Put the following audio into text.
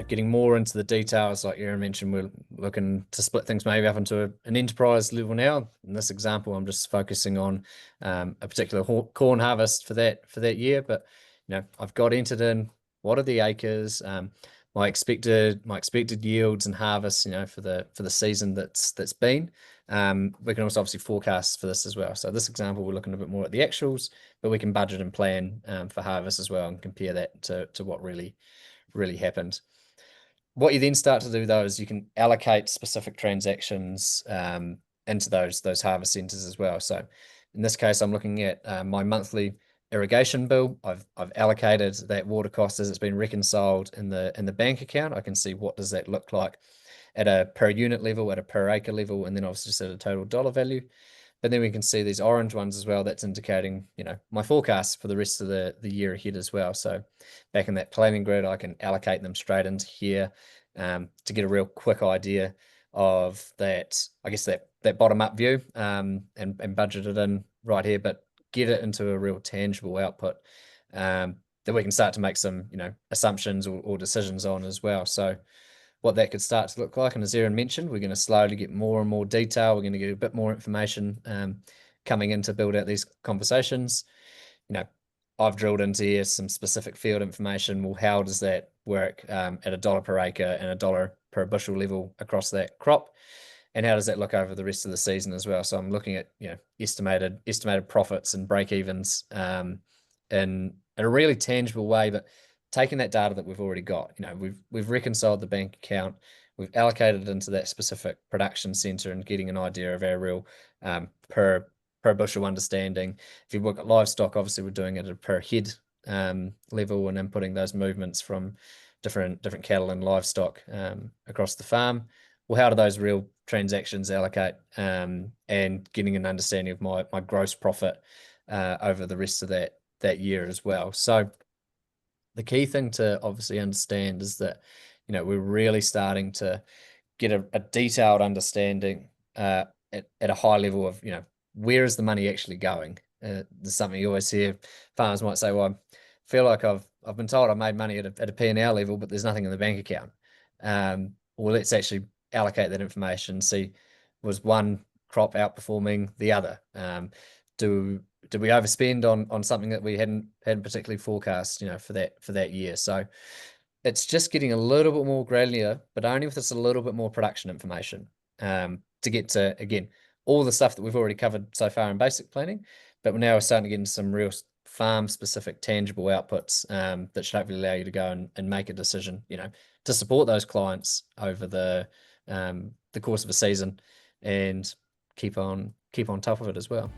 getting more into the details, like Aaron mentioned, we're looking to split things maybe up into an enterprise level now. In this example, I'm just focusing on a particular corn harvest for that year. But I've got entered in what are the acres, my expected yields and harvests, for the season that's been. We can also obviously forecast for this as well. So this example, we're looking a bit more at the actuals, but we can budget and plan for harvest as well and compare that to what really happened. What you then start to do though is you can allocate specific transactions into those harvest centers as well. So in this case, I'm looking at my monthly irrigation bill. I've allocated that water cost as it's been reconciled in the bank account. I can see what does that look like at a per unit level, at a per acre level, and then obviously just at a total dollar value. But then we can see these orange ones as well. That's indicating, my forecast for the rest of the year ahead as well. So back in that planning grid, I can allocate them straight into here to get a real quick idea of that, I guess that bottom up view and budget it in right here, but get it into a real tangible output that we can start to make some, assumptions or decisions on as well. So what that could start to look like. And as Aaron mentioned, we're going to slowly get more and more detail. We're going to get a bit more information coming in to build out these conversations. I've drilled into here some specific field information. Well, how does that work at $1 per acre and $1 per bushel level across that crop? And how does that look over the rest of the season as well? So I'm looking at estimated profits and break evens in a really tangible way, but taking that data that we've already got, we've reconciled the bank account, we've allocated it into that specific production center and getting an idea of our real per bushel understanding. If you look at livestock, obviously we're doing it at a per head level and inputting those movements from different cattle and livestock across the farm. Well, how do those real transactions allocate and getting an understanding of my gross profit over the rest of that year as well. So the key thing to obviously understand is that, we're really starting to get a detailed understanding at a high level of, where is the money actually going? There's something you always hear farmers might say, well, I feel like I've been told I made money at a P&L level, but there's nothing in the bank account. Well, let's actually allocate that information, see was one crop outperforming the other. Did we overspend on something that we hadn't particularly forecast, for that year? So it's just getting a little bit more granular, but only with this a little bit more production information to get to, again, all the stuff that we've already covered so far in basic planning, but now we're starting to get into some real farm specific tangible outputs that should hopefully allow you to go and make a decision, to support those clients over the course of a season and keep on top of it as well.